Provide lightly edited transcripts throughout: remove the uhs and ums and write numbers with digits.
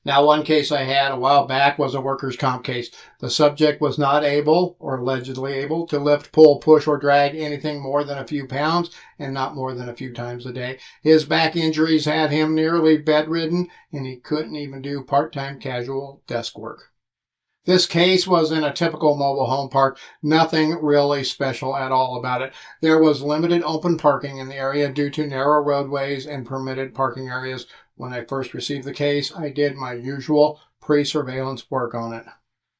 Now, one case I had a while back was a workers' comp case. The subject was not able, or allegedly able, to lift, pull, push, or drag anything more than a few pounds and not more than a few times a day. His back injuries had him nearly bedridden, and he couldn't even do part-time casual desk work. This case was in a typical mobile home park. Nothing really special at all about it. There was limited open parking in the area due to narrow roadways and permitted parking areas. When I first received the case, I did my usual pre-surveillance work on it.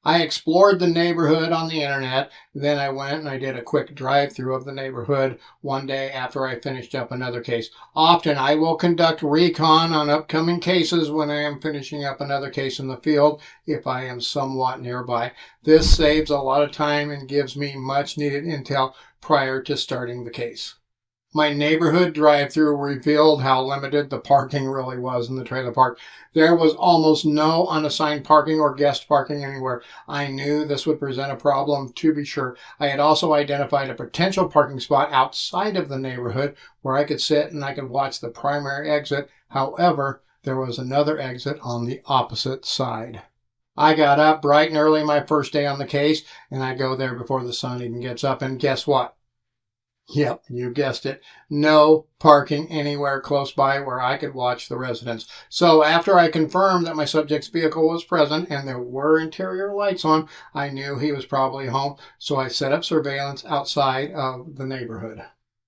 I explored the neighborhood on the internet. Then I went and I did a quick drive-through of the neighborhood one day after I finished up another case. Often I will conduct recon on upcoming cases when I am finishing up another case in the field if I am somewhat nearby. This saves a lot of time and gives me much needed intel prior to starting the case. My neighborhood drive-through revealed how limited the parking really was in the trailer park. There was almost no unassigned parking or guest parking anywhere. I knew this would present a problem, to be sure. I had also identified a potential parking spot outside of the neighborhood where I could sit and I could watch the primary exit. However, there was another exit on the opposite side. I got up bright and early my first day on the case, and I go there before the sun even gets up, and guess what? Yep, you guessed it. No parking anywhere close by where I could watch the residents. So after I confirmed that my subject's vehicle was present and there were interior lights on, I knew he was probably home. So I set up surveillance outside of the neighborhood.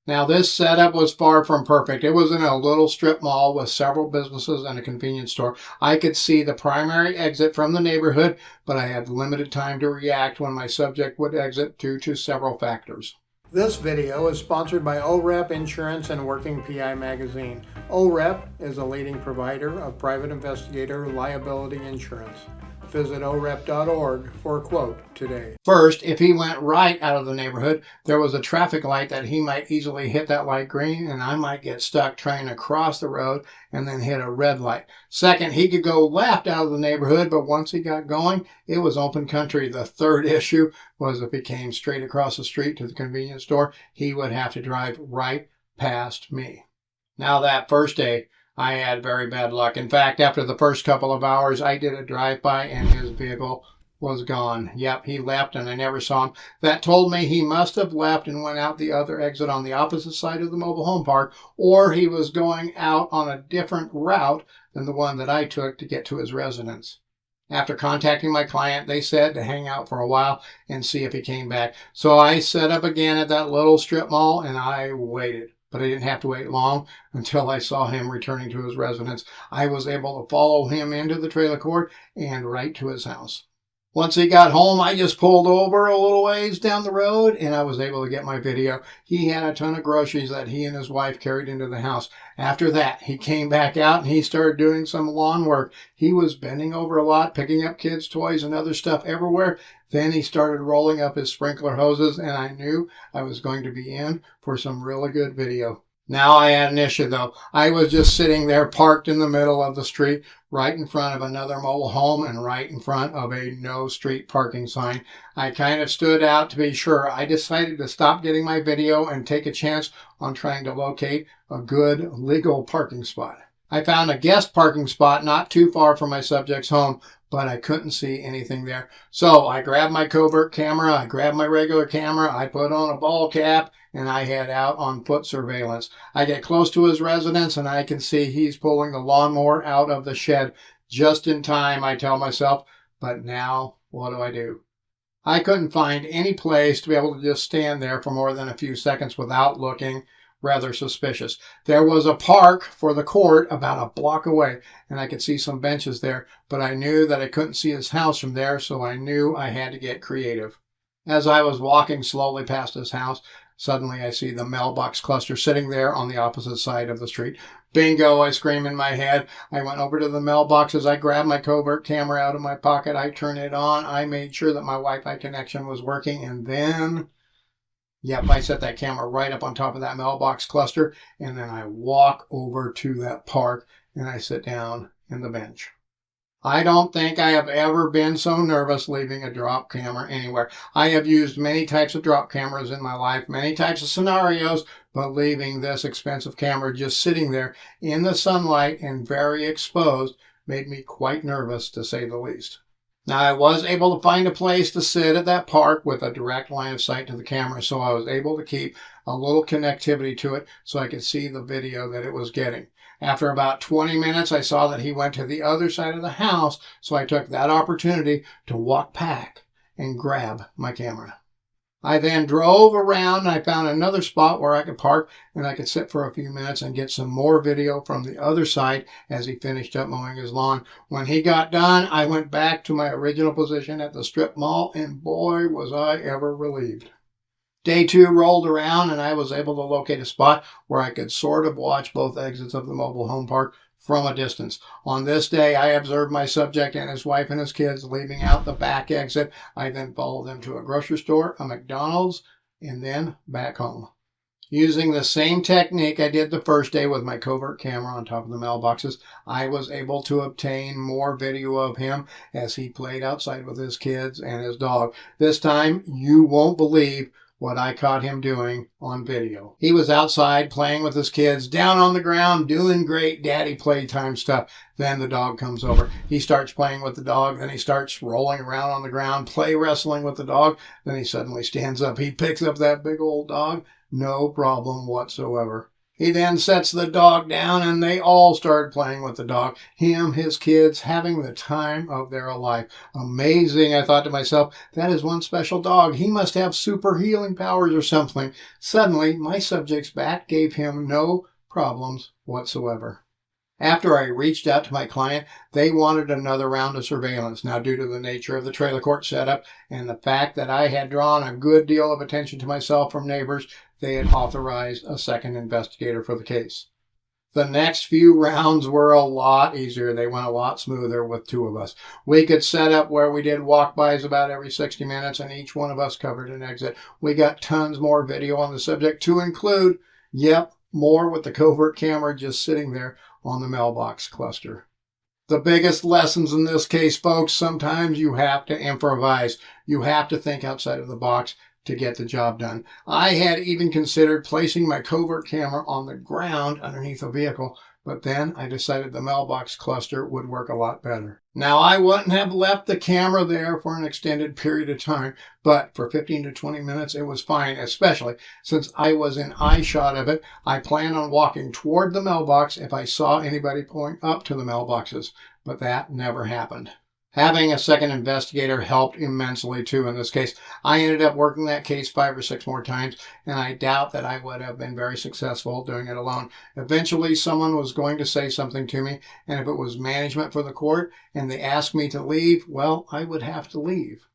Now, this setup was far from perfect. It was in a little strip mall with several businesses and a convenience store. I could see the primary exit from the neighborhood, but I had limited time to react when my subject would exit due to several factors. This video is sponsored by OREP Insurance and Working PI Magazine. OREP is a leading provider of private investigator liability insurance. Visit orep.org for a quote today. First, if he went right out of the neighborhood, there was a traffic light that he might easily hit that light green, and I might get stuck trying to cross the road and then hit a red light. Second, he could go left out of the neighborhood, but once he got going, it was open country. The third issue was if he came straight across the street to the convenience store, he would have to drive right past me. Now, that first day, I had very bad luck. In fact, after the first couple of hours, I did a drive-by and his vehicle was gone. Yep, he left and I never saw him. That told me he must have left and went out the other exit on the opposite side of the mobile home park, or he was going out on a different route than the one that I took to get to his residence. After contacting my client, they said to hang out for a while and see if he came back. So I set up again at that little strip mall and I waited. But I didn't have to wait long until I saw him returning to his residence. I was able to follow him into the trailer court and right to his house. Once he got home, I just pulled over a little ways down the road and I was able to get my video. He had a ton of groceries that he and his wife carried into the house. After that, he came back out and he started doing some lawn work. He was bending over a lot, picking up kids' toys and other stuff everywhere. Then he started rolling up his sprinkler hoses and I knew I was going to be in for some really good video. Now I had an issue though. I was just sitting there parked in the middle of the street, right in front of another mobile home and right in front of a no street parking sign. I kind of stood out to be sure. I decided to stop getting my video and take a chance on trying to locate a good legal parking spot. I found a guest parking spot not too far from my subject's home, but I couldn't see anything there. So I grabbed my covert camera, I grabbed my regular camera, I put on a ball cap, and I head out on foot surveillance. I get close to his residence and I can see he's pulling the lawnmower out of the shed just in time, I tell myself. But now, what do? I couldn't find any place to be able to just stand there for more than a few seconds without looking rather suspicious. There was a park for the court about a block away, and I could see some benches there, but I knew that I couldn't see his house from there, so I knew I had to get creative. As I was walking slowly past his house, suddenly I see the mailbox cluster sitting there on the opposite side of the street. Bingo, I scream in my head. I went over to the mailboxes. I grabbed my covert camera out of my pocket. I turned it on. I made sure that my Wi-Fi connection was working, and then yep, I set that camera right up on top of that mailbox cluster, and then I walk over to that park and I sit down in the bench. I don't think I have ever been so nervous leaving a drop camera anywhere. I have used many types of drop cameras in my life, many types of scenarios, but leaving this expensive camera just sitting there in the sunlight and very exposed made me quite nervous, to say the least. Now, I was able to find a place to sit at that park with a direct line of sight to the camera, so I was able to keep a little connectivity to it so I could see the video that it was getting. After about 20 minutes, I saw that he went to the other side of the house, so I took that opportunity to walk back and grab my camera. I then drove around and I found another spot where I could park and I could sit for a few minutes and get some more video from the other side as he finished up mowing his lawn. When he got done, I went back to my original position at the strip mall, and boy, was I ever relieved. Day 2 rolled around and I was able to locate a spot where I could sort of watch both exits of the mobile home park from a distance. On this day, I observed my subject and his wife and his kids leaving out the back exit. I then followed them to a grocery store, a McDonald's, and then back home. Using the same technique I did the first day with my covert camera on top of the mailboxes, I was able to obtain more video of him as he played outside with his kids and his dog. This time, you won't believe what I caught him doing on video. He was outside playing with his kids, down on the ground, doing great daddy playtime stuff. Then the dog comes over. He starts playing with the dog. Then he starts rolling around on the ground, play wrestling with the dog. Then he suddenly stands up. He picks up that big old dog. No problem whatsoever. He then sets the dog down and they all start playing with the dog. Him, his kids, having the time of their life. Amazing, I thought to myself. That is one special dog. He must have super healing powers or something. Suddenly, my subject's back gave him no problems whatsoever. After I reached out to my client, they wanted another round of surveillance. Now, due to the nature of the trailer court setup and the fact that I had drawn a good deal of attention to myself from neighbors, they had authorized a second investigator for the case. The next few rounds were a lot easier. They went a lot smoother with 2 of us. We could set up where we did walk-bys about every 60 minutes, and each one of us covered an exit. We got tons more video on the subject to include, more with the covert camera just sitting there on the mailbox cluster. The biggest lessons in this case, folks, sometimes you have to improvise. You have to think outside of the box to get the job done. I had even considered placing my covert camera on the ground underneath a vehicle, but then I decided the mailbox cluster would work a lot better. Now, I wouldn't have left the camera there for an extended period of time, but for 15 to 20 minutes it was fine, especially since I was in eye shot of it. I planned on walking toward the mailbox if I saw anybody pulling up to the mailboxes, but that never happened. Having a second investigator helped immensely too in this case. I ended up working that case 5 or 6 more times, and I doubt that I would have been very successful doing it alone. Eventually, someone was going to say something to me, and if it was management for the court and they asked me to leave, well, I would have to leave.